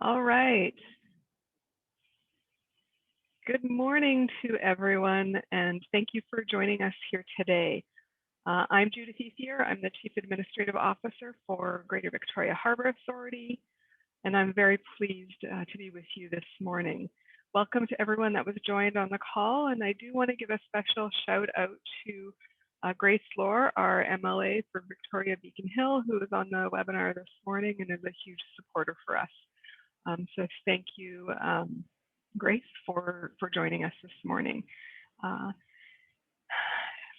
All right. Good morning to everyone, and thank you for joining us here today. I'm Judith Ethier. I'm the Chief Administrative Officer for Greater Victoria Harbour Authority, and I'm very pleased to be with you this morning. Welcome to everyone that was joined on the call, and I do want to give a special shout out to Grace Lohr, our MLA for Victoria Beacon Hill, who is on the webinar this morning and is a huge supporter for us. So thank you, Grace, for joining us this morning.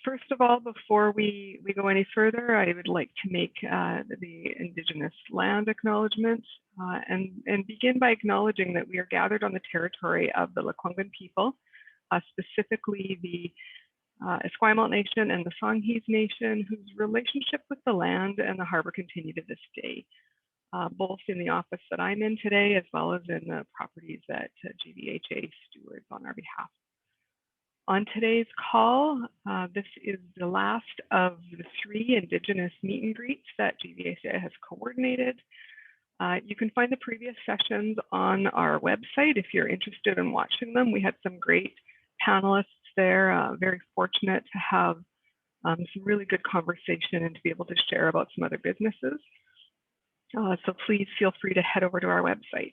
First of all, before we go any further, I would like to make the Indigenous land acknowledgement and begin by acknowledging that we are gathered on the territory of the Lekwungen people, specifically the Esquimalt Nation and the Songhees Nation, whose relationship with the land and the harbor continue to this day. Both in the office that I'm in today, as well as in the properties that GVHA stewards on our behalf. On today's call, this is the last of the 3 Indigenous meet and greets that GVHA has coordinated. You can find the previous sessions on our website if you're interested in watching them. We had some great panelists there, very fortunate to have some really good conversation and to be able to share about some other businesses. So please feel free to head over to our website.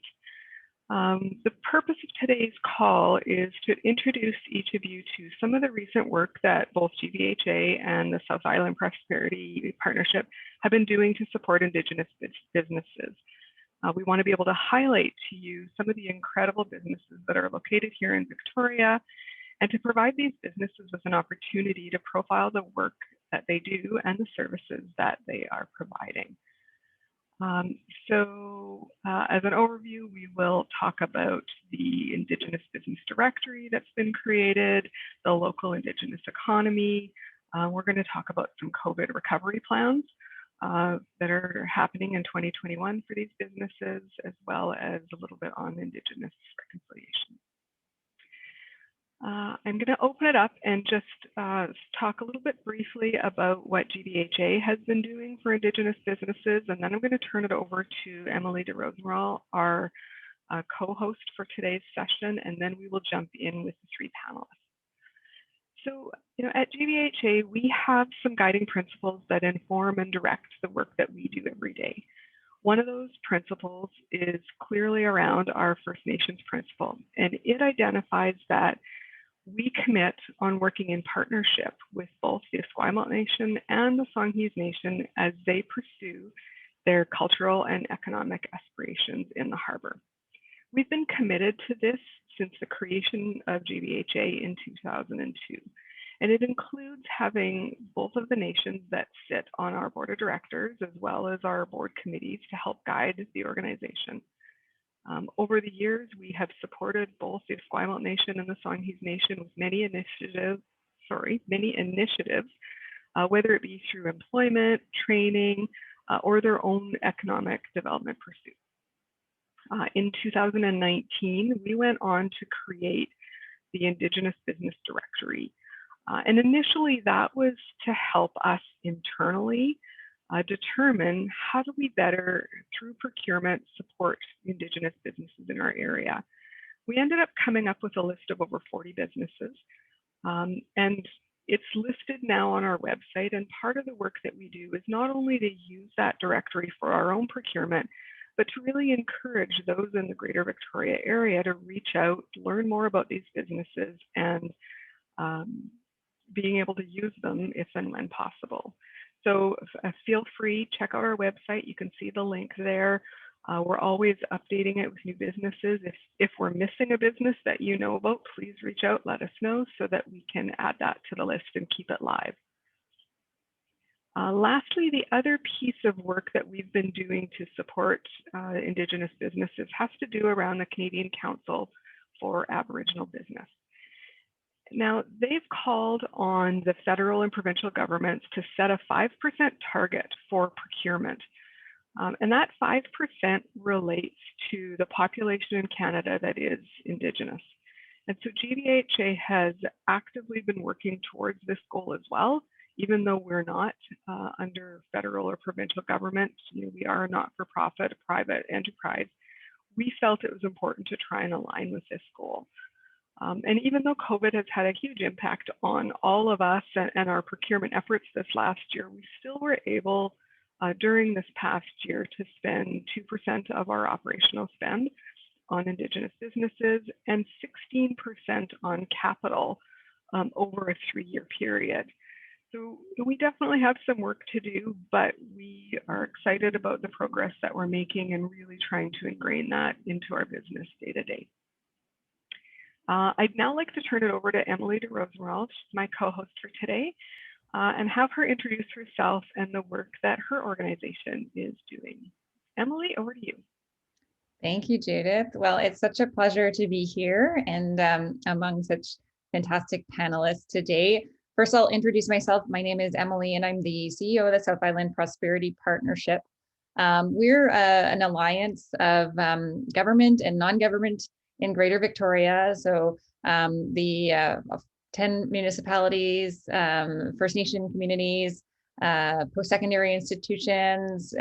The purpose of today's call is to introduce each of you to some of the recent work that both GVHA and the South Island Prosperity Partnership have been doing to support Indigenous businesses. We want to be able to highlight to you some of the incredible businesses that are located here in Victoria and to provide these businesses with an opportunity to profile the work that they do and the services that they are providing. As an overview, we will talk about the Indigenous Business Directory that's been created, the local Indigenous economy. We're going to talk about some COVID recovery plans that are happening in 2021 for these businesses, as well as a little bit on Indigenous reconciliation. I'm going to open it up and just talk a little bit briefly about what GVHA has been doing for Indigenous businesses, and then I'm going to turn it over to Emily de Rosenraal, our co-host for today's session, and then we will jump in with the 3 panelists. So, at GVHA, we have some guiding principles that inform and direct the work that we do every day. One of those principles is clearly around our First Nations principle, and it identifies that we commit on working in partnership with both the Esquimalt Nation and the Songhees Nation as they pursue their cultural and economic aspirations in the harbor. We've been committed to this since the creation of GVHA in 2002, and it includes having both of the nations that sit on our board of directors as well as our board committees to help guide the organization. Over the years, we have supported both the Esquimalt Nation and the Songhees Nation with many initiatives, whether it be through employment, training, or their own economic development pursuits. In 2019, we went on to create the Indigenous Business Directory. And initially, that was to help us internally determine how do we better, through procurement, support Indigenous businesses in our area. We ended up coming up with a list of over 40 businesses, and it's listed now on our website. And part of the work that we do is not only to use that directory for our own procurement, but to really encourage those in the Greater Victoria area to reach out, learn more about these businesses, and being able to use them if and when possible. So feel free, check out our website. You can see the link there. We're always updating it with new businesses. If we're missing a business that you know about, please reach out, let us know so that we can add that to the list and keep it live. Lastly, the other piece of work that we've been doing to support Indigenous businesses has to do around the Canadian Council for Aboriginal Business. Now, they've called on the federal and provincial governments to set a 5% target for procurement. And that 5% relates to the population in Canada that is Indigenous. And so GVHA has actively been working towards this goal as well, even though we're not under federal or provincial government. We are a not-for-profit, private enterprise. we felt it was important to try and align with this goal. And even though COVID has had a huge impact on all of us and our procurement efforts this last year, we still were able during this past year to spend 2% of our operational spend on Indigenous businesses and 16% on capital over a 3-year period. So we definitely have some work to do, but we are excited about the progress that we're making and really trying to ingrain that into our business day to day. I'd now like to turn it over to Emily de Rosenwald, she's my co-host for today, and have her introduce herself and the work that her organization is doing. Emily, over to you. Thank you, Judith. Well, it's such a pleasure to be here and among such fantastic panelists today. First, I'll introduce myself. My name is Emily, and I'm the CEO of the South Island Prosperity Partnership. We're an alliance of government and non-government in Greater Victoria. So the 10 municipalities, First Nation communities, post-secondary institutions,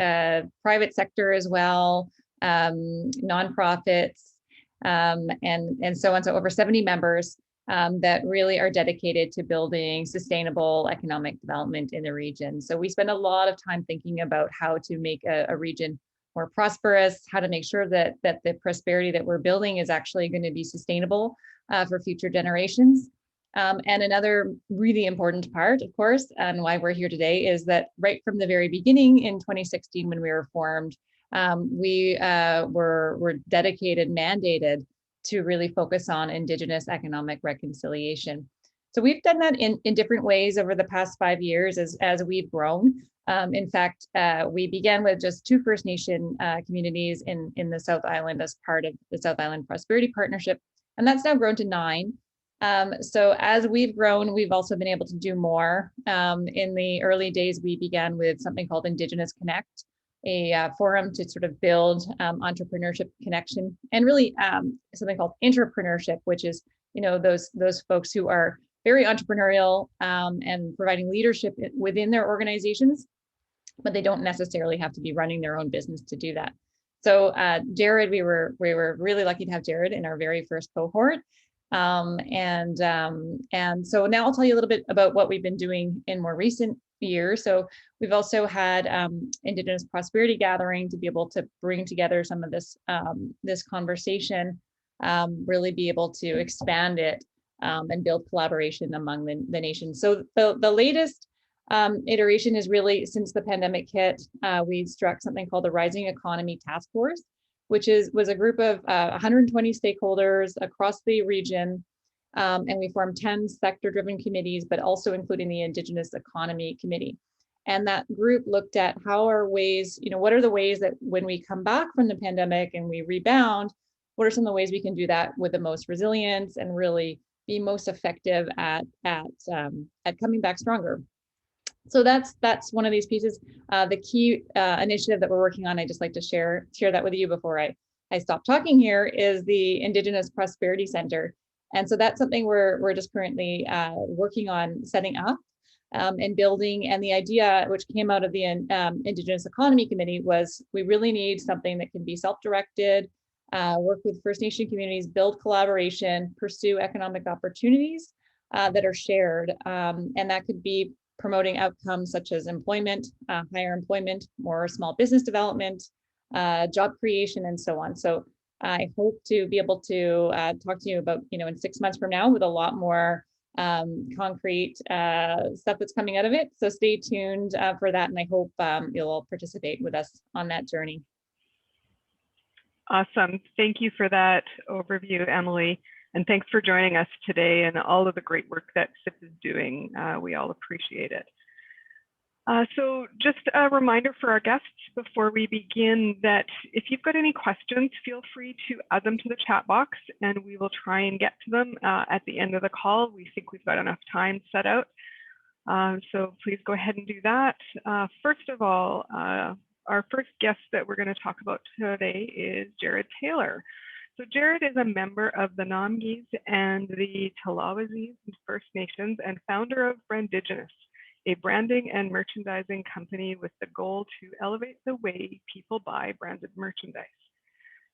private sector as well, nonprofits, and so on. So over 70 members that really are dedicated to building sustainable economic development in the region. So we spend a lot of time thinking about how to make a region more prosperous, how to make sure that the prosperity that we're building is actually going to be sustainable for future generations. And another really important part, of course, and why we're here today is that right from the very beginning in 2016, when we were formed, we were dedicated, mandated to really focus on Indigenous economic reconciliation. So we've done that in different ways over the past 5 years as we've grown. In fact, we began with just 2 First Nation communities in the South Island as part of the South Island Prosperity Partnership, and that's now grown to 9. So as we've grown, we've also been able to do more. In the early days, we began with something called Indigenous Connect, a forum to sort of build entrepreneurship connection, and really something called entrepreneurship, which is, you know, those folks who are very entrepreneurial and providing leadership within their organizations, but they don't necessarily have to be running their own business to do that. So Jared, we were really lucky to have Jared in our very first cohort. And so now I'll tell you a little bit about what we've been doing in more recent years. So we've also had Indigenous Prosperity Gathering to be able to bring together some of this this conversation, really be able to expand it and build collaboration among the nations. So the latest iteration is really since the pandemic hit, we struck something called the Rising Economy Task Force, which was a group of 120 stakeholders across the region. And we formed 10 sector-driven committees, but also including the Indigenous Economy Committee. And that group looked at how are ways, you know, what are the ways that when we come back from the pandemic and we rebound, what are some of the ways we can do that with the most resilience and really be most effective at coming back stronger. So that's one of these pieces. The key initiative that we're working on, I just like to share that with you before I stop talking here, is the Indigenous Prosperity Center. And so that's something we're just currently working on setting up and building. And the idea, which came out of the Indigenous Economy Committee, was we really need something that can be self-directed, work with First Nation communities, build collaboration, pursue economic opportunities that are shared. And that could be promoting outcomes such as employment, higher employment, more small business development, job creation, and so on. So I hope to be able to talk to you about, you know, in 6 months from now with a lot more concrete stuff that's coming out of it. So stay tuned for that, and I hope you'll all participate with us on that journey. Awesome. Thank you for that overview, Emily. And thanks for joining us today and all of the great work that SIP is doing. We all appreciate it. So just a reminder for our guests before we begin that if you've got any questions, feel free to add them to the chat box and we will try and get to them at the end of the call. We think we've got enough time set out. So please go ahead and do that. First of all, our first guest that we're going to talk about today is Jared Taylor. So Jared is a member of the Namgis and the Talawazis First Nations and founder of Brandigenous, a branding and merchandising company with the goal to elevate the way people buy branded merchandise.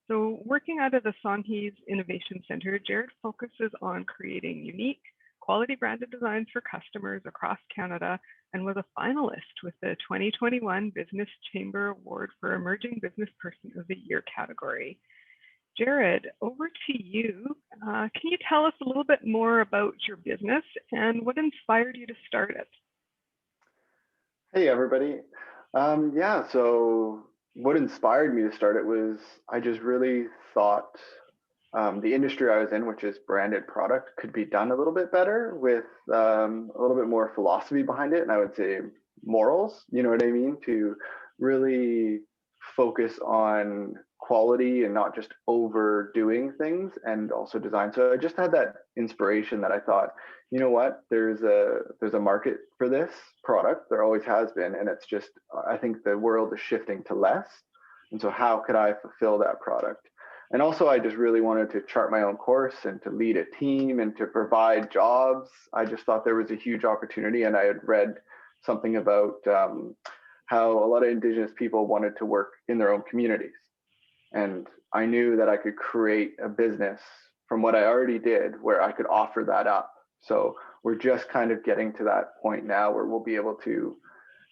So working out of the Songhees Innovation Center, Jared focuses on creating unique, quality branded designs for customers across Canada and was a finalist with the 2021 Business Chamber Award for Emerging Business Person of the Year category. Jared, over to you. Can you tell us a little bit more about your business and what inspired you to start it? Hey, everybody. Yeah, so what inspired me to start it was I just really thought the industry I was in, which is branded product, could be done a little bit better with a little bit more philosophy behind it. And I would say morals, you know what I mean? To really focus on quality and not just overdoing things, and also design. So I just had that inspiration that I thought, you know what, there's a market for this product. There always has been. And it's just, I think the world is shifting to less. And so how could I fulfill that product? And also, I just really wanted to chart my own course and to lead a team and to provide jobs. I just thought there was a huge opportunity. And I had read something about how a lot of Indigenous people wanted to work in their own communities. And I knew that I could create a business from what I already did where I could offer that up. So we're just kind of getting to that point now where we'll be able to,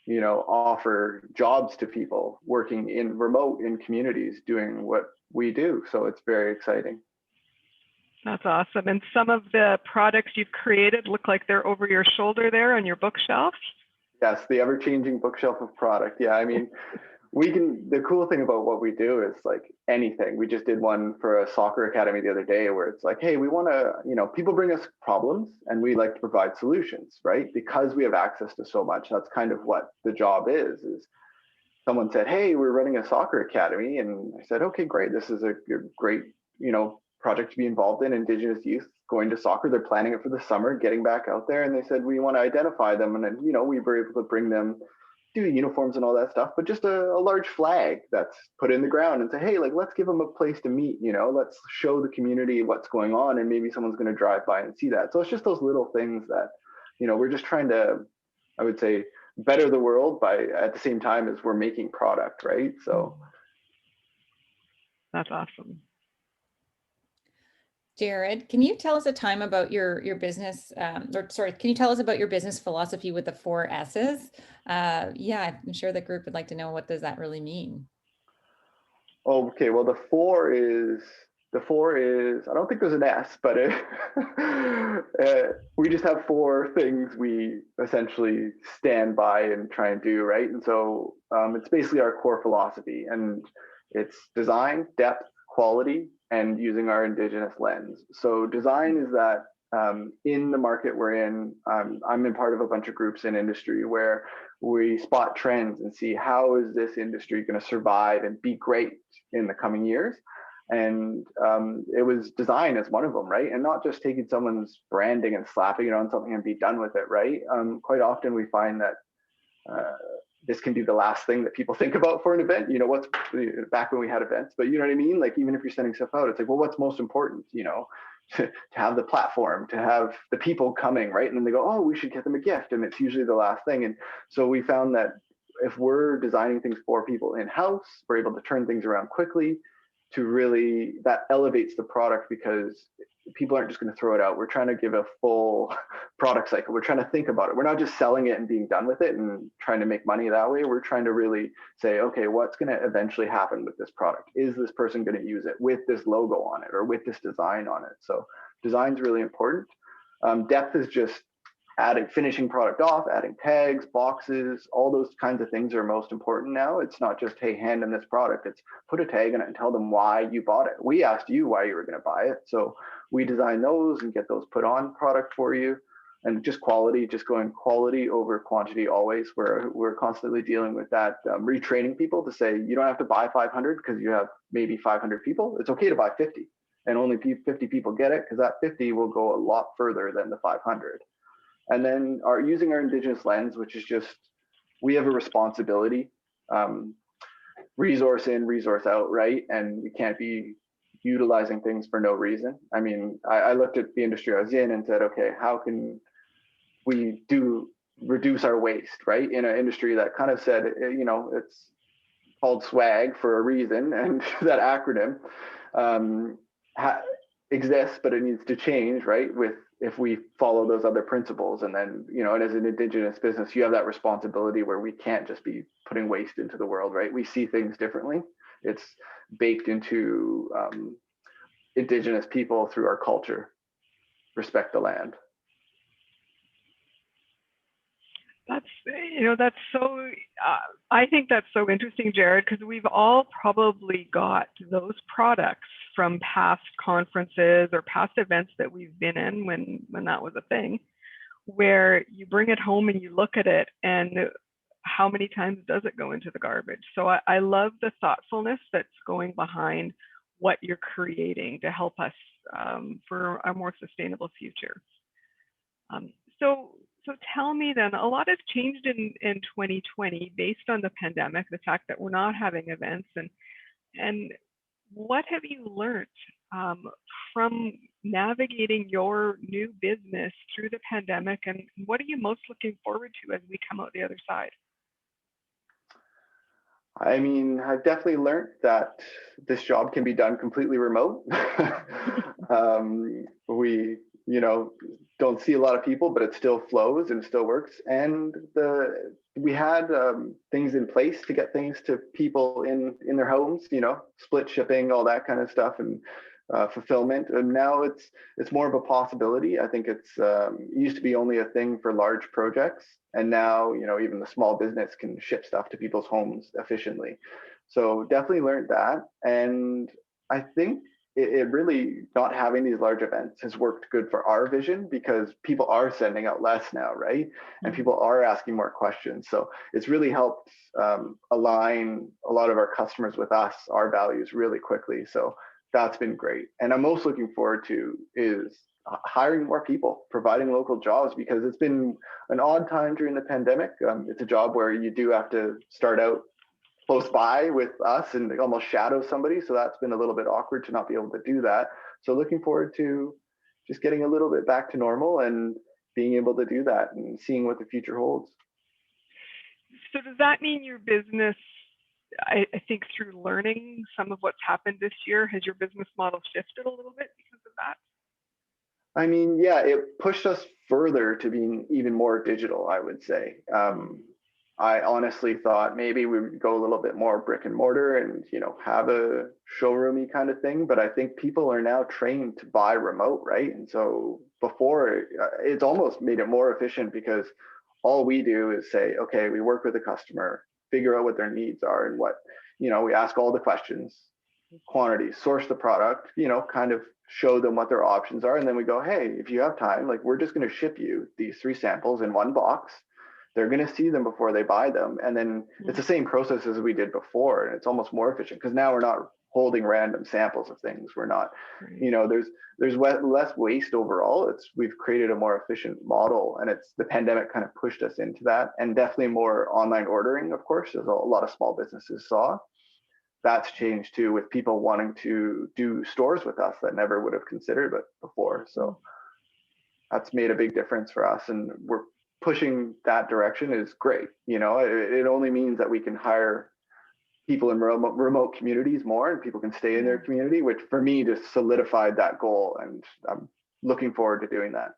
you know, offer jobs to people working in remote in communities doing what we do. So it's very exciting. That's awesome. And some of the products you've created look like they're over your shoulder there on your bookshelf. Yes, the ever-changing bookshelf of product. Yeah, I mean, the cool thing about what we do is like anything. We just did one for a soccer academy the other day where it's like, hey, we want to, you know, people bring us problems and we like to provide solutions, right? Because we have access to so much. That's kind of what the job is someone said, hey, we're running a soccer academy. And I said, okay, great. This is a great, you know, project to be involved in. Indigenous youth going to soccer. They're planning it for the summer, getting back out there. And they said, we want to identify them. And then, you know, we were able to bring them, do uniforms and all that stuff, but just a large flag that's put in the ground and say, hey, like, let's give them a place to meet, you know, let's show the community what's going on. And maybe someone's going to drive by and see that. So it's just those little things that, you know, we're just trying to, I would say, better the world by at the same time as we're making product, right? So that's awesome. Jared, can you tell us a time about your business, can you tell us about your business philosophy with the 4 S's? Yeah, I'm sure the group would like to know, what does that really mean? Okay, well, the four is, I don't think there's an S, but we just have 4 things we essentially stand by and try and do, right? And so it's basically our core philosophy, and it's design, depth, quality, and using our Indigenous lens. So design is that in the market we're in, I'm in part of a bunch of groups in industry where we spot trends and see how is this industry going to survive and be great in the coming years. And it was design as one of them, right? And not just taking someone's branding and slapping it on something and be done with it, right? Quite often we find that this can be the last thing that people think about for an event. You know, what's back when we had events, but you know what I mean? Like, even if you're sending stuff out, it's like, well, what's most important, you know, to have the platform, to have the people coming, right? And then they go, oh, we should get them a gift. And it's usually the last thing. And so we found that if we're designing things for people in-house, we're able to turn things around quickly, to really, that elevates the product, because people aren't just going to throw it out. We're trying to give a full product cycle. We're trying to think about it. We're not just selling it and being done with it and trying to make money that way. We're trying to really say, okay, what's going to eventually happen with this product? Is this person going to use it with this logo on it or with this design on it? So design's really important. Depth is just finishing product off, adding tags, boxes, all those kinds of things are most important now. It's not just, hey, hand them this product. It's put a tag on it and tell them why you bought it. We asked you why you were going to buy it. So we design those and get those put on product for you. And just quality, just going quality over quantity always. We're constantly dealing with that, retraining people to say, you don't have to buy 500 because you have maybe 500 people. It's okay to buy 50 and only 50 people get it, because that 50 will go a lot further than the 500. And then using our Indigenous lens, which is just, we have a responsibility, resource in, resource out, right? And we can't be utilizing things for no reason. I mean, I looked at the industry I was in and said, okay, how can we reduce our waste, right? In an industry that kind of said, you know, it's called SWAG for a reason, and that acronym um, exists, but it needs to change, right? With if we follow those other principles, and then and as an Indigenous business, you have that responsibility where we can't just be putting waste into the world, right? We see things differently. It's baked into Indigenous people through our culture. Respect the land. That's so, I think that's so interesting, Jared, because we've all probably got those products from past conferences or past events that we've been in when that was a thing, where you bring it home and you look at it and how many times does it go into the garbage? So I love the thoughtfulness that's going behind what you're creating to help us for a more sustainable future. So tell me then, a lot has changed in 2020 based on the pandemic, the fact that we're not having events, and what have you learned from navigating your new business through the pandemic, and what are you most looking forward to as we come out the other side? I mean, I've definitely learned that this job can be done completely remote. We, don't see a lot of people, but it still flows and still works. And we had things in place to get things to people in their homes, split shipping, all that kind of stuff, and fulfillment. And now it's more of a possibility. I think it used to be only a thing for large projects, and now even the small business can ship stuff to people's homes efficiently. So definitely learned that, and I think it really, not having these large events has worked good for our vision, because people are sending out less now, right? And people are asking more questions. So it's really helped align a lot of our customers with us, our values, really quickly. So that's been great. And I'm most looking forward to is hiring more people, providing local jobs, because it's been an odd time during the pandemic. It's a job where you do have to start out close by with us and almost shadow somebody. So that's been a little bit awkward to not be able to do that. So looking forward to just getting a little bit back to normal and being able to do that and seeing what the future holds. So does that mean your business, I think through learning some of what's happened this year, has your business model shifted a little bit because of that? I mean, yeah, it pushed us further to being even more digital, I would say. I honestly thought maybe we would go a little bit more brick and mortar and, have a showroomy kind of thing. But I think people are now trained to buy remote, right? And so before, it's almost made it more efficient, because all we do is say, okay, we work with the customer, figure out what their needs are and what, we ask all the questions, quantities, source the product, kind of show them what their options are. And then we go, hey, if you have time, like, we're just going to ship you these 3 samples in one box. They're going to see them before they buy them. And then it's the same process as we did before. And it's almost more efficient, because now we're not holding random samples of things. We're not, there's less waste overall. We've created a more efficient model, and the pandemic kind of pushed us into that, and definitely more online ordering, of course, as a lot of small businesses saw. That's changed too, with people wanting to do stores with us that never would have considered it before. So that's made a big difference for us, and we're pushing that direction is great. It only means that we can hire people in remote communities more, and people can stay in their community, which for me just solidified that goal. And I'm looking forward to doing that.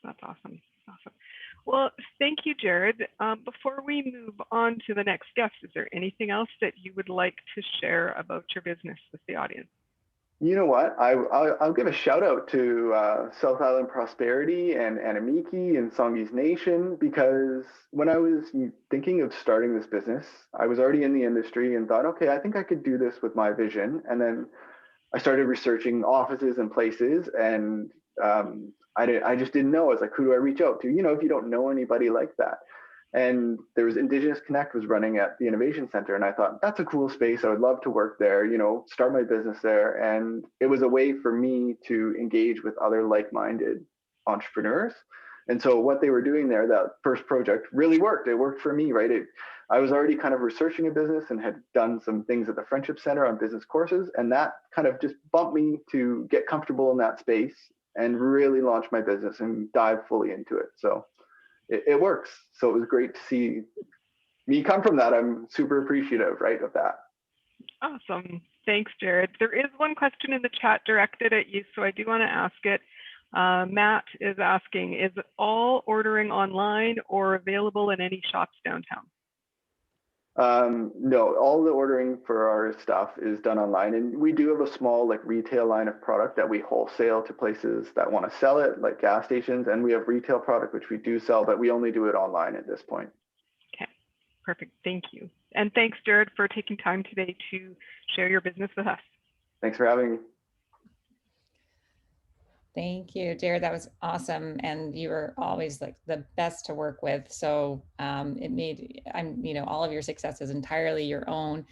That's awesome. Well, thank you, Jared. Before we move on to the next guest, is there anything else that you would like to share about your business with the audience? You know what? I'll give a shout out to South Island Prosperity and Anamiki and Songhees Nation, because when I was thinking of starting this business, I was already in the industry and thought, okay, I think I could do this with my vision. And then I started researching offices and places, and I just didn't know. I was like, who do I reach out to? If you don't know anybody like that. And there was Indigenous Connect was running at the Innovation Center. And I thought, that's a cool space. I would love to work there, start my business there. And it was a way for me to engage with other like-minded entrepreneurs. And so what they were doing there, that first project really worked. It worked for me, right? I was already kind of researching a business and had done some things at the Friendship Center on business courses. And that kind of just bumped me to get comfortable in that space and really launch my business and dive fully into it. So it works. So it was great to see you come from that, I'm super appreciative, right, of that. Awesome. Thanks, Jared. There is one question in the chat directed at you, so I do want to ask it. Matt is asking, is all ordering online or available in any shops downtown? No, all the ordering for our stuff is done online, and we do have a small like retail line of product that we wholesale to places that want to sell it, like gas stations, and we have retail product which we do sell, but we only do it online at this point. Okay, perfect. Thank you. And thanks, Jared, for taking time today to share your business with us. Thanks for having me. Thank you, Jared. That was awesome. And you were always like the best to work with. So it made, all of your successes entirely your own.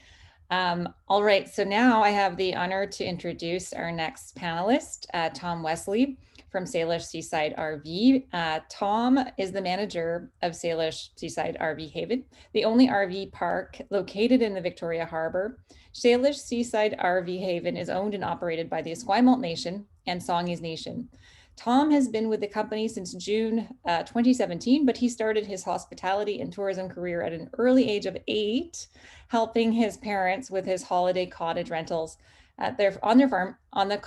All right, so now I have the honor to introduce our next panelist, Tom Wesley from Salish Seaside RV. Tom is the manager of Salish Seaside RV Haven, the only RV park located in the Victoria Harbour. Salish Seaside RV Haven is owned and operated by the Esquimalt Nation and Songhees Nation. Tom has been with the company since June 2017, but he started his hospitality and tourism career at an early age of 8, helping his parents with his holiday cottage rentals on their farm on the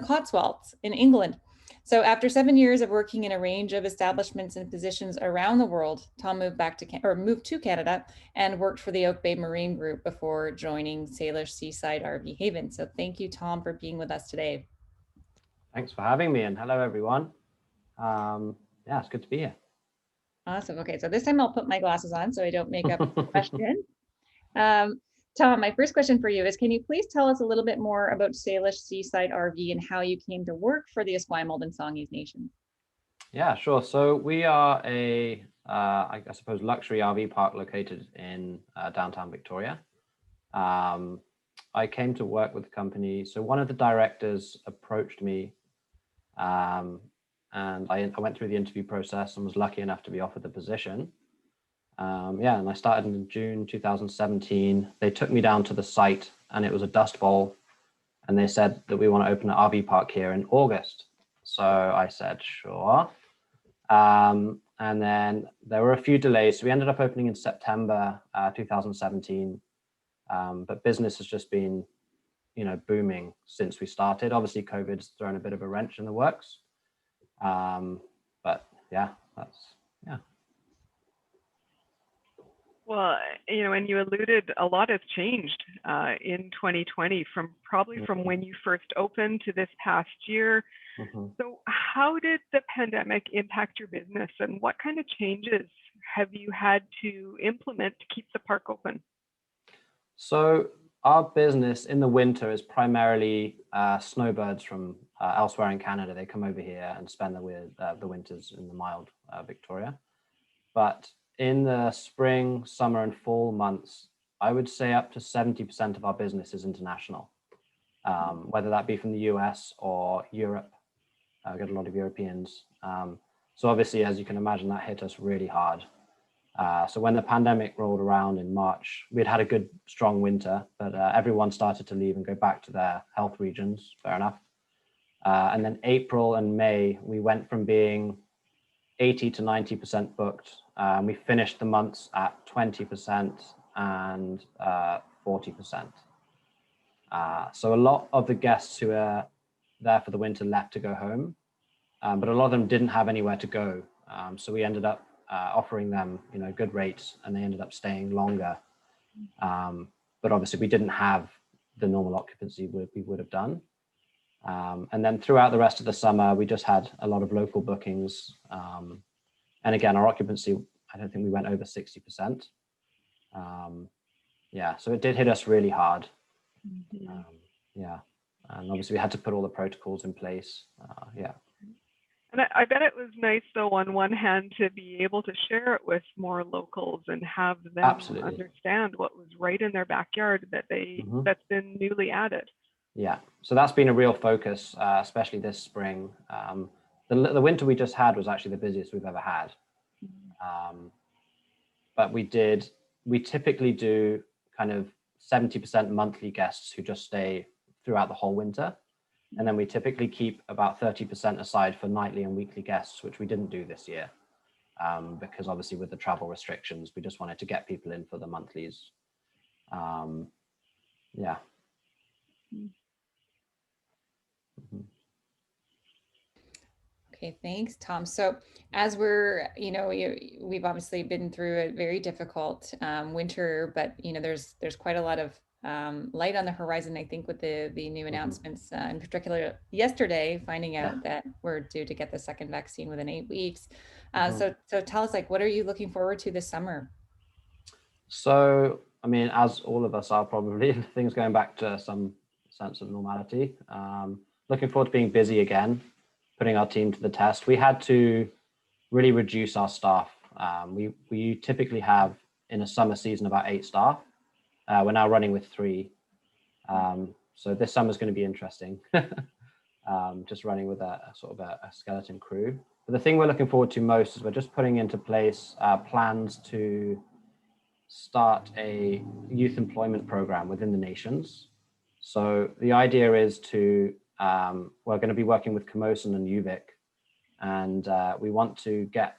Cotswolds in England. So after 7 years of working in a range of establishments and positions around the world, Tom moved to Canada and worked for the Oak Bay Marine Group before joining Salish Seaside RV Haven. So thank you, Tom, for being with us today. Thanks for having me, and hello, everyone. Yeah, it's good to be here. Awesome. Okay, so this time I'll put my glasses on so I don't make up a question. Tom, my first question for you is, can you please tell us a little bit more about Salish Seaside RV and how you came to work for the Esquimalt and Songhees Nation? Yeah, sure. So we are a, I suppose, luxury RV park located in downtown Victoria. I came to work with the company. So one of the directors approached me, and I went through the interview process and was lucky enough to be offered the position. And I started in June 2017. They took me down to the site, and it was a dust bowl, and they said that we want to open an RV park here in August. So I said, sure. And then there were a few delays. So we ended up opening in September 2017. But business has just been, booming since we started. Obviously, COVID's thrown a bit of a wrench in the works. But yeah, yeah. Well, and you alluded, a lot has changed in 2020 from when you first opened to this past year. Mm-hmm. So how did the pandemic impact your business, and what kind of changes have you had to implement to keep the park open? So our business in the winter is primarily snowbirds from elsewhere in Canada. They come over here and spend the winters in the mild Victoria. But in the spring, summer, and fall months, I would say up to 70% of our business is international, whether that be from the US or Europe. We get a lot of Europeans. So obviously, as you can imagine, that hit us really hard. So when the pandemic rolled around in March, we'd had a good, strong winter, but everyone started to leave and go back to their health regions, fair enough. And then April and May, we went from being 80 to 90% booked. We finished the months at 20% and 40%. So a lot of the guests who were there for the winter left to go home, but a lot of them didn't have anywhere to go. So we ended up offering them, good rates, and they ended up staying longer. But obviously we didn't have the normal occupancy we would have done. And then throughout the rest of the summer, we just had a lot of local bookings. And again, our occupancy, I don't think we went over 60%. So it did hit us really hard. Mm-hmm. And obviously we had to put all the protocols in place. And I bet it was nice, though, on one hand, to be able to share it with more locals and have them Absolutely understand what was right in their backyard that that's been newly added. Yeah, so that's been a real focus, especially this spring. The winter we just had was actually the busiest we've ever had. But we typically do kind of 70% monthly guests who just stay throughout the whole winter. And then we typically keep about 30% aside for nightly and weekly guests, which we didn't do this year. because obviously with the travel restrictions, we just wanted to get people in for the monthlies. Yeah. Mm-hmm. Okay, thanks, Tom. So as we're, we've obviously been through a very difficult winter, but there's quite a lot of light on the horizon. I think with the new announcements, in particular yesterday, finding out that we're due to get the second vaccine within 8 weeks. So tell us, like, what are you looking forward to this summer? So, I mean, as all of us are probably, things going back to some sense of normality. Looking forward to being busy again, putting our team to the test. We had to really reduce our staff. We typically have in a summer season about 8 staff. We're now running with 3. So this summer is going to be interesting. Just running with a sort of a skeleton crew. But the thing we're looking forward to most is we're just putting into place plans to start a youth employment program within the nations. So the idea is to, we're going to be working with Camosun and UVic, and we want to get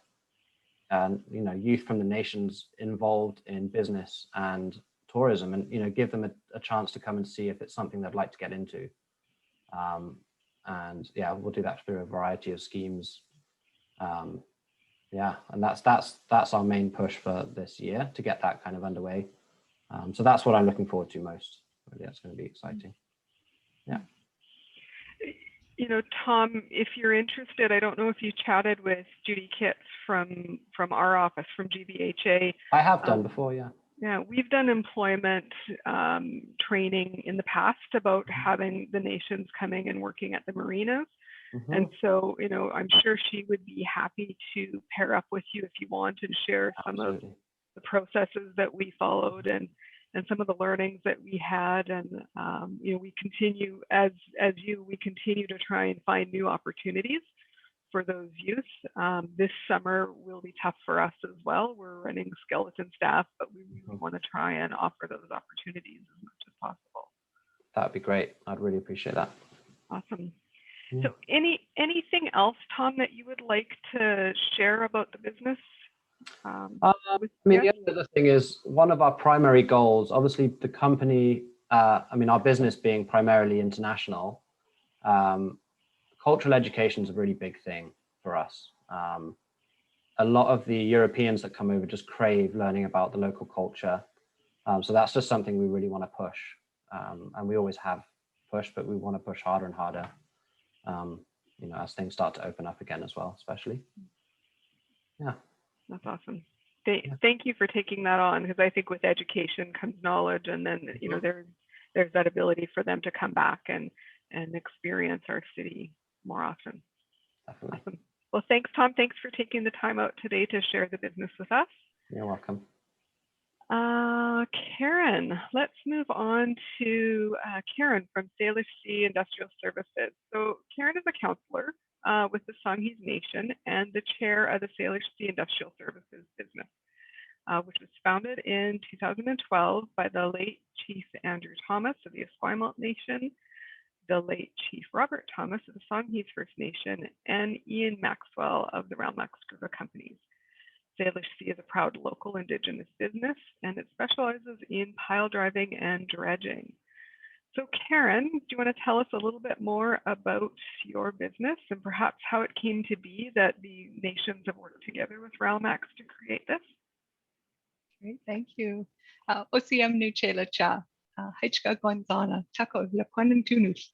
youth from the nations involved in business and tourism, and give them a chance to come and see if it's something they'd like to get into. And yeah, we'll do that through a variety of schemes. Yeah, and that's our main push for this year, to get that kind of underway. So that's what I'm looking forward to most. Really, that's going to be exciting. Yeah. Tom, if you're interested, I don't know if you chatted with Judy Kitts from our office, from GVHA. I have done before, yeah. Yeah, we've done employment training in the past about having the nations coming and working at the marinas. And so, I'm sure she would be happy to pair up with you if you want and share some of the processes that we followed and some of the learnings that we had. And, we continue, we continue to try and find new opportunities for those youth. This summer will be tough for us as well. We're running skeleton staff, but we really want to try and offer those opportunities as much as possible. That'd be great. I'd really appreciate that. Awesome. So anything else, Tom, that you would like to share about the business? The other thing is, one of our primary goals, obviously the company, our business being primarily international, cultural education is a really big thing for us. A lot of the Europeans that come over just crave learning about the local culture. So that's just something we really want to push. And we always have pushed, but we want to push harder and harder. As things start to open up again as well, especially. Yeah. That's awesome. Thank you for taking that on, because I think with education comes knowledge, and then, there's that ability for them to come back and experience our city more often. Definitely. Awesome. Well, thanks, Tom. Thanks for taking the time out today to share the business with us. You're welcome. Karen, let's move on to Karen from Salish Sea Industrial Services. So Karen is a counselor with the Songhees Nation and the chair of the Salish Sea Industrial Services business, which was founded in 2012 by the late Chief Andrew Thomas of the Esquimalt Nation, the late Chief Robert Thomas of the Songhees First Nation, and Ian Maxwell of the Round Max Group of Companies. Salish Sea is a proud local Indigenous business, and it specializes in pile driving and dredging. So Karen, do you want to tell us a little bit more about your business and perhaps how it came to be that the nations have worked together with Ralmax to create this? Great, thank you. OCM Nuchela Cha, Hichka Gonzana, Taco Laquanan Tunus,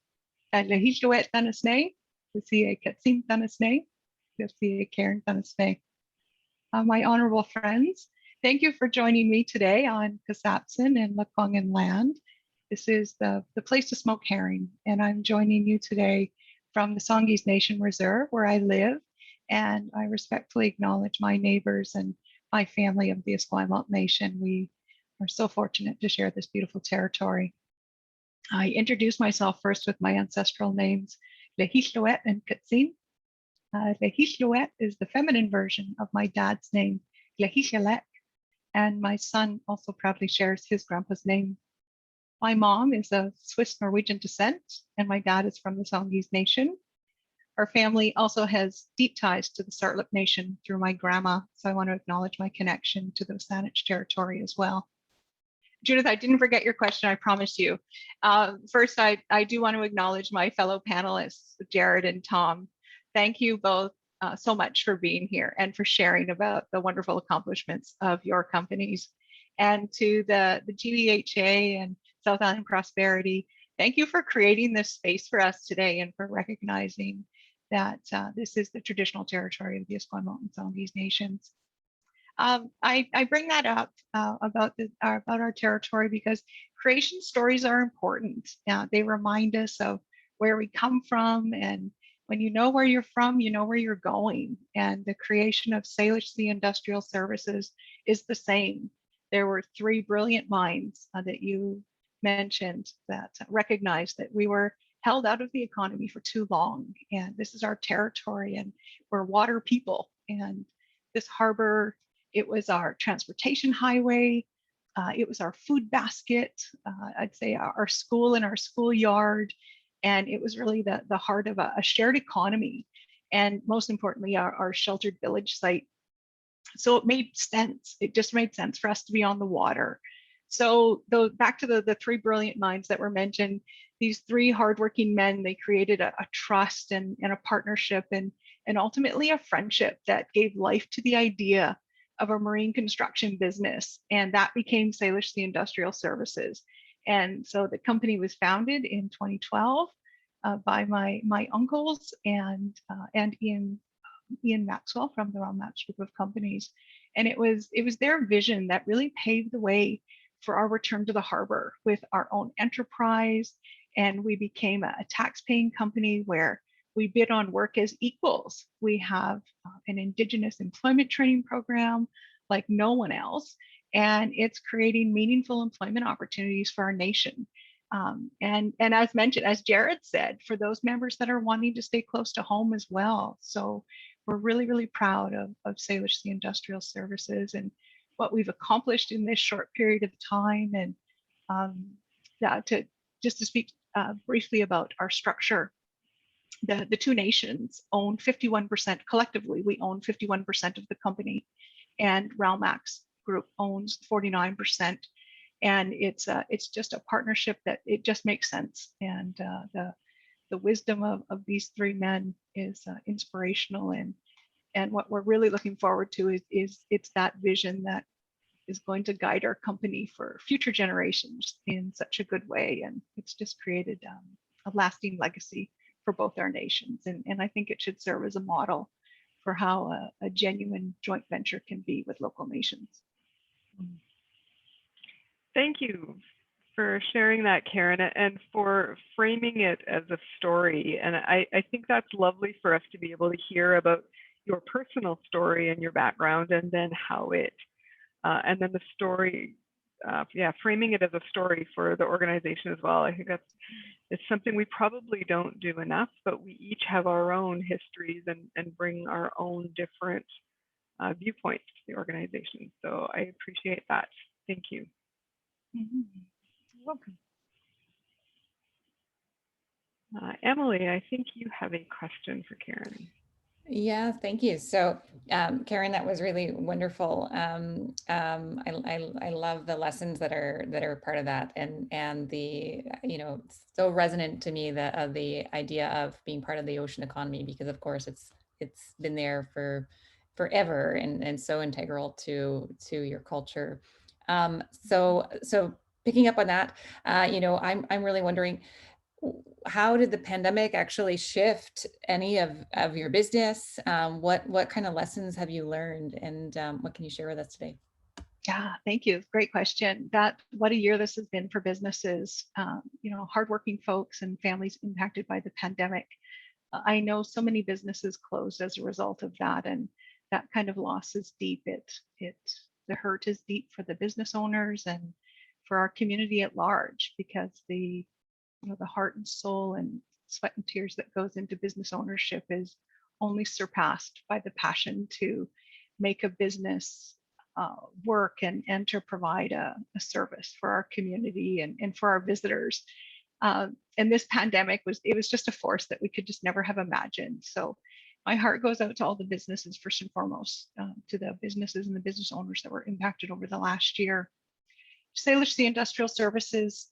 Lahishuet Danasne, the Katsin Danasne, the Karen Danasne. My honorable friends, thank you for joining me today on Kasapsan and Lakwangin land. This is the place to smoke herring, and I'm joining you today from the Songhees Nation Reserve, where I live, and I respectfully acknowledge my neighbors and my family of the Esquimalt Nation. We are so fortunate to share this beautiful territory. I introduce myself first with my ancestral names, Lehishloet and Katsin. Lehishloet is the feminine version of my dad's name, Lehishalek, and my son also proudly shares his grandpa's name. My mom is of Swiss Norwegian descent, and my dad is from the Songhees Nation. Our family also has deep ties to the Sartlip Nation through my grandma, so I want to acknowledge my connection to the Saanich territory as well. Judith, I didn't forget your question, I promise you. First, I do want to acknowledge my fellow panelists, Jared and Tom. Thank you both so much for being here and for sharing about the wonderful accomplishments of your companies. And to the GVHA and South Island Prosperity, thank you for creating this space for us today and for recognizing that this is the traditional territory of the Esquimalt and Songhees Nations. I bring that up about our territory because creation stories are important. They remind us of where we come from, and when you know where you're from, you know where you're going. And the creation of Salish Sea Industrial Services is the same. There were 3 brilliant minds that you mentioned that recognized that we were held out of the economy for too long, and this is our territory, and we're water people. And this harbor, it was our transportation highway, it was our food basket, I'd say our school and our schoolyard, and it was really the heart of a shared economy, and most importantly, our sheltered village site. So it made sense. It just made sense for us to be on the water. So back to the 3 brilliant minds that were mentioned, these 3 hardworking men, they created a trust and a partnership and ultimately a friendship that gave life to the idea of a marine construction business. And that became Salish Sea Industrial Services. And so the company was founded in 2012 by my uncles and Ian Maxwell from the Ron Match Group of companies. And it was their vision that really paved the way for our return to the harbor with our own enterprise. And we became a tax-paying company where we bid on work as equals. We have an Indigenous employment training program like no one else, and it's creating meaningful employment opportunities for our nation. And as mentioned, as Jared said, for those members that are wanting to stay close to home as well. So we're really, really proud of Salish Sea Industrial Services and what we've accomplished in this short period of time. And to speak briefly about our structure, the 2 nations own 51%, collectively, we own 51% of the company, and Ralmax Group owns 49%. And it's just a partnership that it just makes sense. And the wisdom of these 3 men is inspirational. And what we're really looking forward to is it's that vision that is going to guide our company for future generations in such a good way. And it's just created a lasting legacy for both our nations. And I think it should serve as a model for how a genuine joint venture can be with local nations. Thank you for sharing that, Karen, and for framing it as a story. And I think that's lovely for us to be able to hear about your personal story and your background, and then how it, and then the story, framing it as a story for the organization as well. I think it's something we probably don't do enough, but we each have our own histories and bring our own different viewpoints to the organization. So I appreciate that. Thank you. Mm-hmm. You're welcome. Emily, I think you have a question for Karen. Yeah, thank you. So, Karen, that was really wonderful. I love the lessons that are part of that, and the so resonant to me the idea of being part of the ocean economy, because of course it's been there for forever and so integral to your culture. So picking up on that, I'm really wondering, how did the pandemic actually shift any of your business? What kind of lessons have you learned, and what can you share with us today? Yeah, thank you. Great question. What a year this has been for businesses, hardworking folks and families impacted by the pandemic. I know so many businesses closed as a result of that, and that kind of loss is deep. The hurt is deep for the business owners and for our community at large, because the heart and soul and sweat and tears that goes into business ownership is only surpassed by the passion to make a business work and to provide a service for our community and for our visitors. And this pandemic was just a force that we could just never have imagined. So my heart goes out to all the businesses, first and foremost, to the businesses and the business owners that were impacted over the last year. Salish Sea Industrial Services,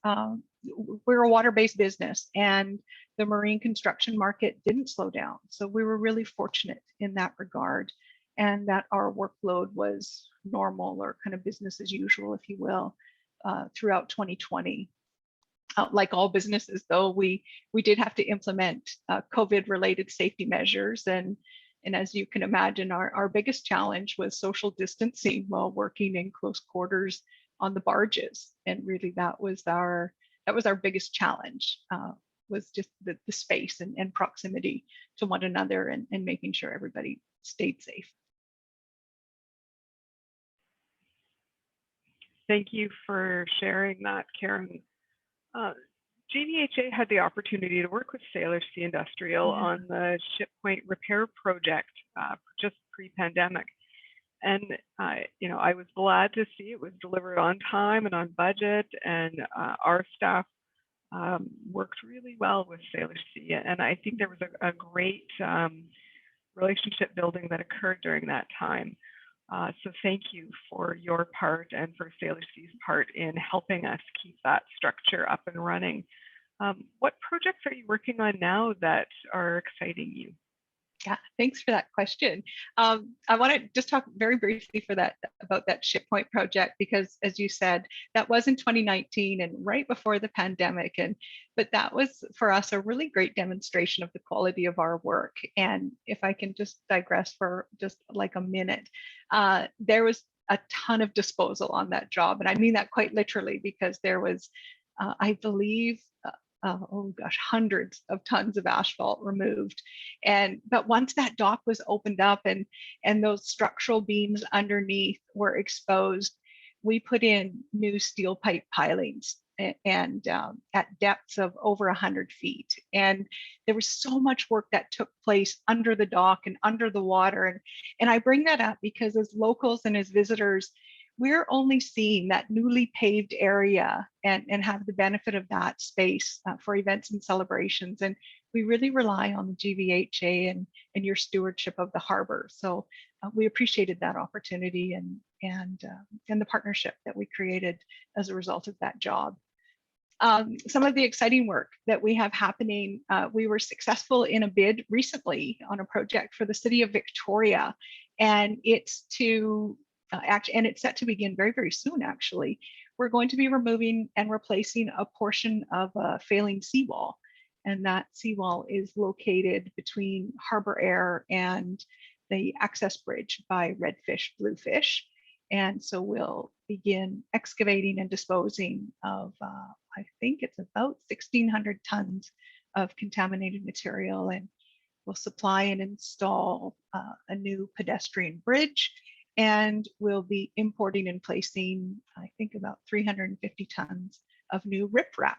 we're a water-based business, and the marine construction market didn't slow down. So we were really fortunate in that regard, and that our workload was normal, or kind of business as usual, if you will, throughout 2020. Like all businesses, though, we did have to implement COVID-related safety measures, and as you can imagine, our biggest challenge was social distancing while working in close quarters on the barges. And really, that was our biggest challenge, was just the space and proximity to one another, and making sure everybody stayed safe. Thank you for sharing that, Karen. GVHA had the opportunity to work with Salish Sea Industrial on the ship point repair project just pre-pandemic. And I was glad to see it was delivered on time and on budget, and our staff worked really well with Salish Sea. And I think there was a great relationship building that occurred during that time. So thank you for your part and for Salish Sea's part in helping us keep that structure up and running. What projects are you working on now that are exciting you? Yeah, thanks for that question. I want to just talk very briefly about that ship point project, because as you said, that was in 2019 and right before the pandemic. But that was for us a really great demonstration of the quality of our work. And if I can just digress for just like a minute, there was a ton of disposal on that job. And I mean that quite literally, because there was, I believe, hundreds of tons of asphalt removed. But once that dock was opened up and those structural beams underneath were exposed, we put in new steel pipe pilings and at depths of over 100 feet. And there was so much work that took place under the dock and under the water. And I bring that up because as locals and as visitors, we're only seeing that newly paved area and have the benefit of that space for events and celebrations. And we really rely on the GVHA and your stewardship of the harbor. So we appreciated that opportunity and the partnership that we created as a result of that job. Some of the exciting work that we have happening, we were successful in a bid recently on a project for the city of Victoria, and it's set to begin very, very soon, actually. We're going to be removing and replacing a portion of a failing seawall. And that seawall is located between Harbor Air and the access bridge by Redfish, Bluefish. And so we'll begin excavating and disposing of, I think it's about 1,600 tons of contaminated material. And we'll supply and install a new pedestrian bridge. And we'll be importing and placing, I think, about 350 tons of new riprap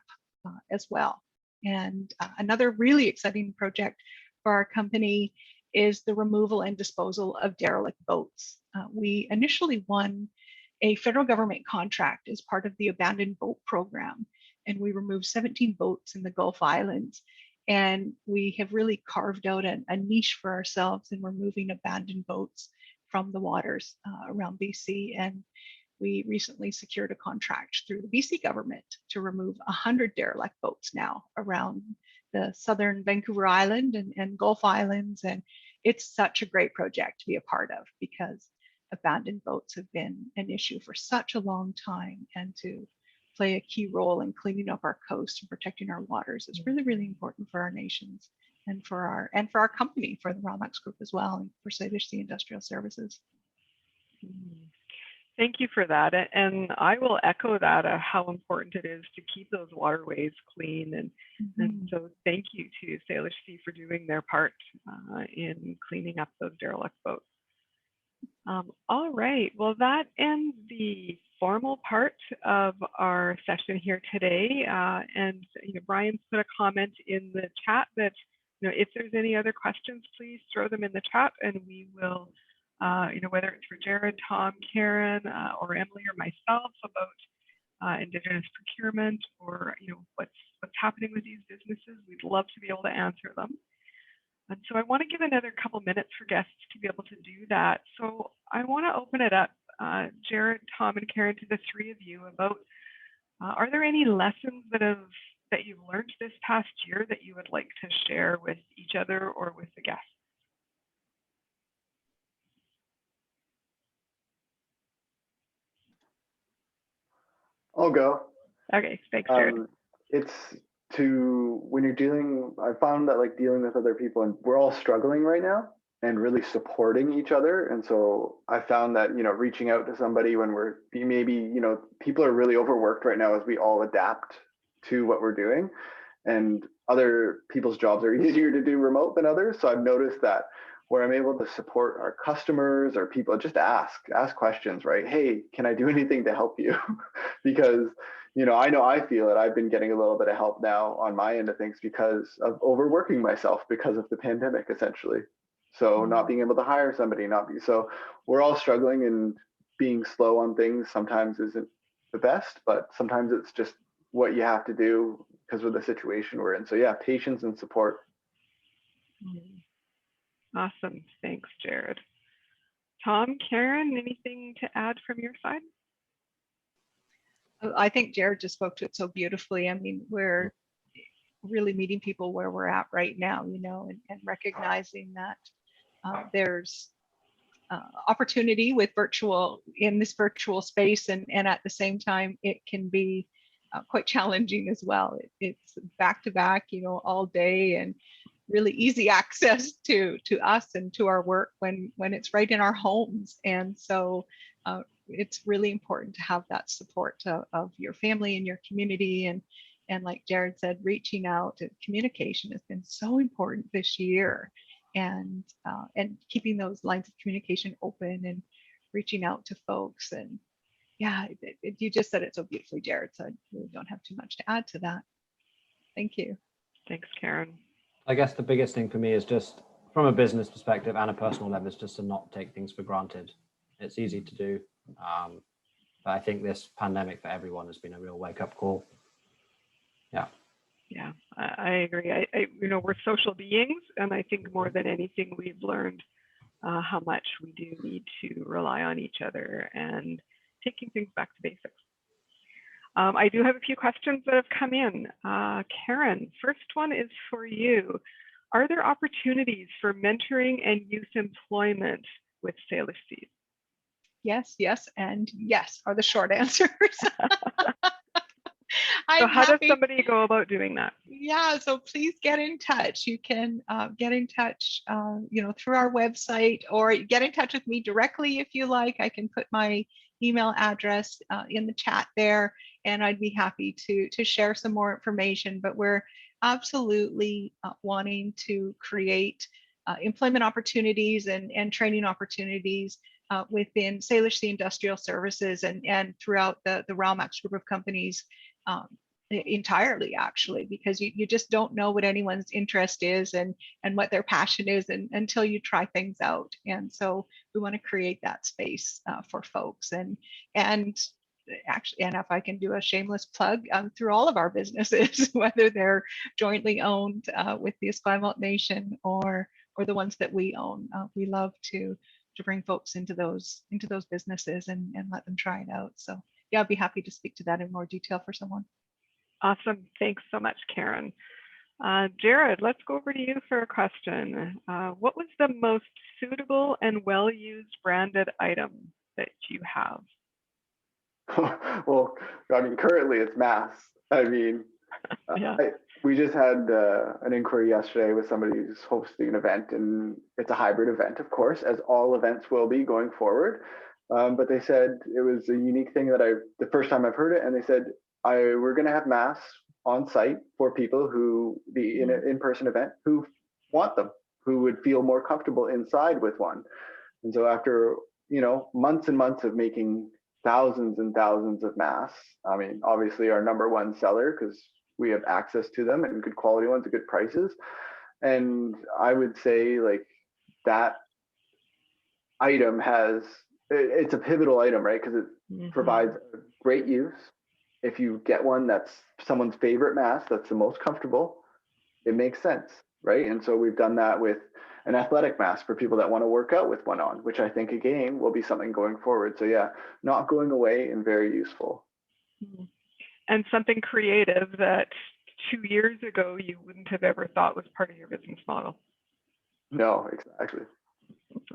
as well. And another really exciting project for our company is the removal and disposal of derelict boats. We initially won a federal government contract as part of the abandoned boat program, and we removed 17 boats in the Gulf Islands. And we have really carved out a niche for ourselves in removing abandoned boats from the waters around BC. And we recently secured a contract through the BC government to remove 100 derelict boats now around the southern Vancouver Island and Gulf Islands. And it's such a great project to be a part of, because abandoned boats have been an issue for such a long time, and to play a key role in cleaning up our coast and protecting our waters is really, really important for our nations. And for our company, for the Romax Group as well, and for Salish Sea Industrial Services. Thank you for that. And I will echo that, how important it is to keep those waterways clean. And so thank you to Salish Sea for doing their part in cleaning up those derelict boats. All right, well, that ends the formal part of our session here today. And Brian's put a comment in the chat that if there's any other questions, please throw them in the chat, and we will, whether it's for Jared, Tom, Karen, or Emily or myself, Indigenous procurement, or what's happening with these businesses, we'd love to be able to answer them. And so I want to give another couple minutes for guests to be able to do that. So I want to open it up, Jared, Tom, and Karen, to the three of you about, are there any lessons that you've learned this past year that you would like to share with each other or with the guests? I'll go. Okay, thanks, Jared. It's when you're I found that like dealing with other people, and we're all struggling right now, and really supporting each other. And so I found that, reaching out to somebody when people are really overworked right now as we all adapt to what we're doing, and other people's jobs are easier to do remote than others. So I've noticed that where I'm able to support our customers or people, just ask questions, right? Hey, can I do anything to help you? Because, I feel that I've been getting a little bit of help now on my end of things because of overworking myself because of the pandemic, essentially. So not being able to hire somebody, so we're all struggling, and being slow on things sometimes isn't the best, but sometimes it's just what you have to do because of the situation we're in. So yeah, patience and support. Awesome. Thanks, Jared. Tom, Karen, anything to add from your side? I think Jared just spoke to it so beautifully. I mean, we're really meeting people where we're at right now, and recognizing that there's opportunity with in this virtual space, and at the same time, it can be quite challenging as well. It's back to back, all day, and really easy access to us and to our work when it's right in our homes. And so it's really important to have that support of your family and your community. And like Jared said, reaching out, and communication has been so important this year, and keeping those lines of communication open and reaching out to folks. And yeah, you just said it so beautifully, Jared, so I really don't have too much to add to that. Thank you. Thanks, Karen. I guess the biggest thing for me is just from a business perspective and a personal level is just to not take things for granted. It's easy to do. But I think this pandemic for everyone has been a real wake-up call. Yeah. Yeah, I agree. We're social beings, and I think more than anything, we've learned how much we do need to rely on each other and taking things back to basics. I do have a few questions that have come in. Karen, first one is for you. Are there opportunities for mentoring and youth employment with Salish Seed? Yes, yes, and yes are the short answers. So how does somebody go about doing that? Yeah, so please get in touch. You can get in touch, through our website, or get in touch with me directly if you like. I can put my email address in the chat there, and I'd be happy to share some more information. But we're absolutely wanting to create employment opportunities and training opportunities within Salish Sea Industrial Services and throughout the Ralmax group of companies entirely, actually, because you just don't know what anyone's interest is and what their passion is until you try things out. And so we want to create that space for folks, and actually, and if I can do a shameless plug, through all of our businesses, whether they're jointly owned with the Esquimalt Nation or the ones that we own, we love to bring folks into those businesses and let them try it out. So yeah, I'd be happy to speak to that in more detail for someone. Awesome. Thanks so much, Karen. Jared, let's go over to you for a question. What was the most suitable and well-used branded item that you have? Well, I mean, currently it's masks. I mean, Yeah. We just had an inquiry yesterday with somebody who's hosting an event, and it's a hybrid event, of course, as all events will be going forward. But they said it was a unique thing that the first time I've heard it, and they said, we're going to have masks on site for people who in an in-person event who want them, who would feel more comfortable inside with one. And so after, months and months of making thousands and thousands of masks, I mean, obviously our number one seller, because we have access to them and good quality ones at good prices. And I would say like that item it's a pivotal item, right? Because it provides great use, if you get one that's someone's favorite mask, that's the most comfortable, it makes sense, right? And so we've done that with an athletic mask for people that want to work out with one on, which I think again will be something going forward. So yeah, not going away and very useful. And something creative that 2 years ago you wouldn't have ever thought was part of your business model. No, exactly.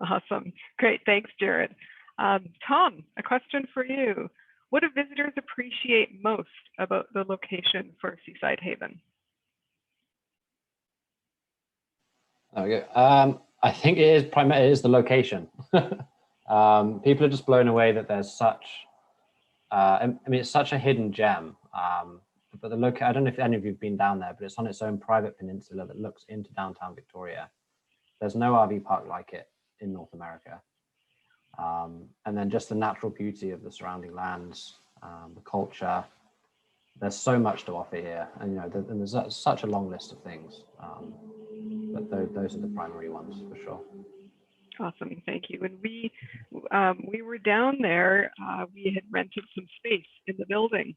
Awesome. Great. Thanks, Jared. Tom, a question for you. What do visitors appreciate most about the location for Seaside Haven? Okay. I think it is the location. People are just blown away that there's such, I mean, it's such a hidden gem. But I don't know if any of you've been down there, but it's on its own private peninsula that looks into downtown Victoria. There's no RV park like it in North America. And then just the natural beauty of the surrounding lands, the culture. There's so much to offer here, and you know, there's such a long list of things. But those are the primary ones for sure. Awesome, thank you. And we were down there. We had rented some space in the building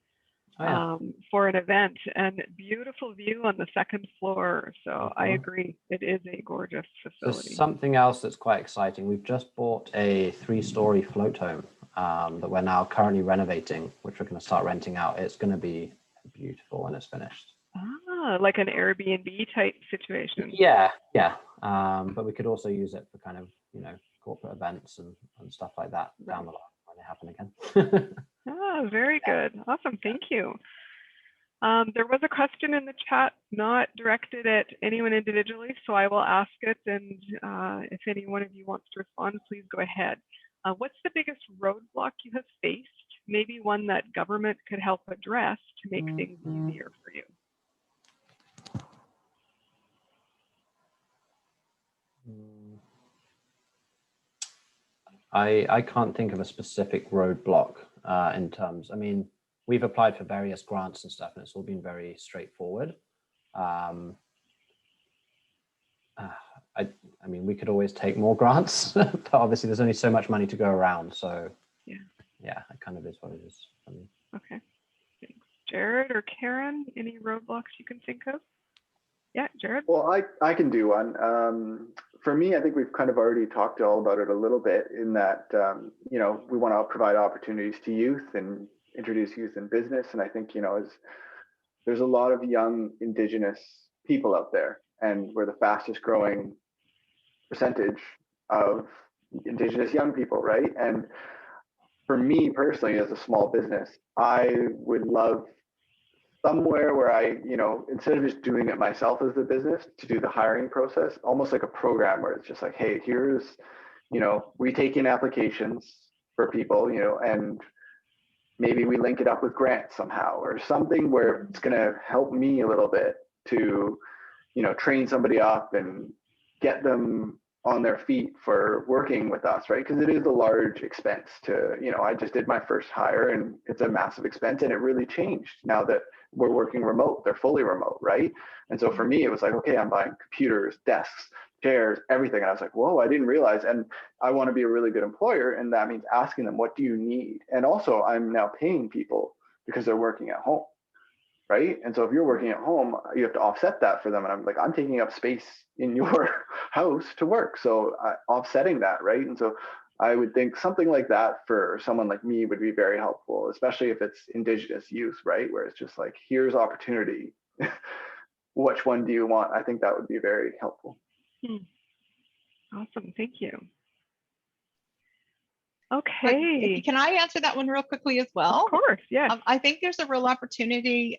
for an event, and beautiful view on the second floor. So I agree, it is a gorgeous facility. There's something else that's quite exciting. We've just bought a 3-story float home that we're now currently renovating, which we're going to start renting out. It's going to be beautiful when it's finished. Like an Airbnb type situation. Yeah. But we could also use it for kind of, you know, corporate events and stuff like that down the line when they happen again. Very good. Awesome. Thank you. There was a question in the chat not directed at anyone individually, so I will ask it. And if any one of you wants to respond, please go ahead. What's the biggest roadblock you have faced? Maybe one that government could help address to make things easier for you. I can't think of a specific roadblock in terms, I mean, we've applied for various grants and stuff and it's all been very straightforward. I mean, we could always take more grants, but obviously there's only so much money to go around. So yeah, it kind of is what it is. Okay, thanks. Jared or Karen, any roadblocks you can think of? Yeah, Jared? Well, I can do one. For me, I think we've kind of already talked all about it a little bit in that, you know, we want to provide opportunities to youth and introduce youth in business. And I think, you know, there's a lot of young Indigenous people out there, and we're the fastest growing percentage of Indigenous young people, right? And for me personally, as a small business, I would love somewhere where I, you know, instead of just doing it myself as the business, to do the hiring process, almost like a program where it's just like, hey, here's, you know, we take in applications for people, you know, and maybe we link it up with grants somehow or something where it's going to help me a little bit to, you know, train somebody up and get them on their feet for working with us, right? Because it is a large expense to, you know, I just did my first hire and it's a massive expense, and it really changed now that we're working remote. They're fully remote, right? And so for me, it was like, okay, I'm buying computers, desks, chairs, everything. And I was like, whoa, I didn't realize. And I want to be a really good employer. And that means asking them, what do you need? And also I'm now paying people because they're working at home, right? And so if you're working at home, you have to offset that for them. And I'm like, I'm taking up space in your house to work. So offsetting that, right? And so I would think something like that for someone like me would be very helpful, especially if it's Indigenous youth, right? Where it's just like, here's opportunity. Which one do you want? I think that would be very helpful. Awesome, thank you. Okay. Can I answer that one real quickly as well? Of course, yeah. I think there's a real opportunity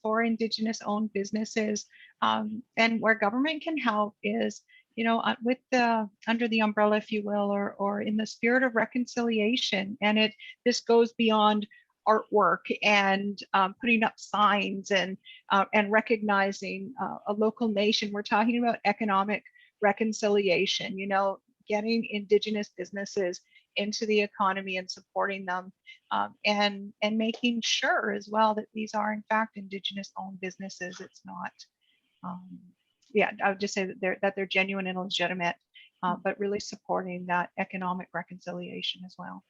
for Indigenous owned businesses, and where government can help is, you know, with the under the umbrella, if you will, or in the spirit of reconciliation. And this goes beyond artwork and putting up signs and recognizing a local nation. We're talking about economic reconciliation, you know, getting Indigenous businesses into the economy and supporting them, and making sure as well that these are in fact Indigenous owned businesses. It's not, I would just say that they're genuine and legitimate, but really supporting that economic reconciliation as well.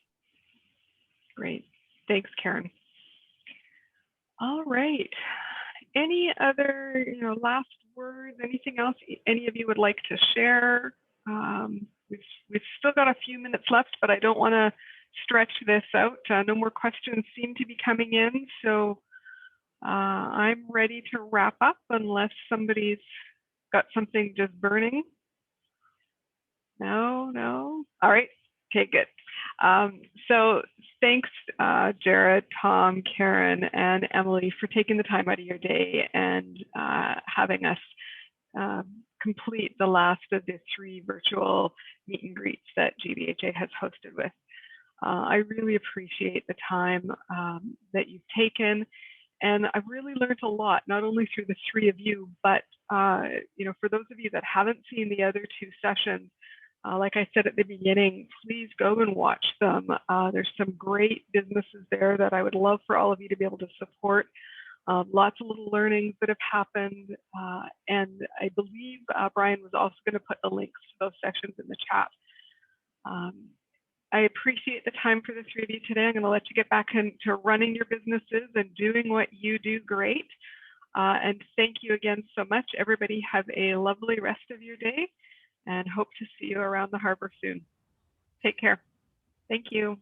Great, thanks, Karen. All right. Any other, last words? Anything else any of you would like to share? We've still got a few minutes left, but I don't want to stretch this out. No more questions seem to be coming in, so I'm ready to wrap up unless somebody's got something just burning. No. All right. Okay, good. So thanks, Jared, Tom, Karen, and Emily for taking the time out of your day and having us complete the last of the 3 virtual meet and greets that GVHA has hosted with. I really appreciate the time that you've taken, and I've really learned a lot, not only through the 3 of you, but for those of you that haven't seen the other 2 sessions, like I said at the beginning, please go and watch them. There's some great businesses there that I would love for all of you to be able to support. Lots of little learnings that have happened. And I believe Brian was also going to put the links to those sessions in the chat. I appreciate the time for the 3 of you today. I'm going to let you get back into running your businesses and doing what you do great. And thank you again so much. Everybody have a lovely rest of your day, and hope to see you around the harbor soon. Take care. Thank you.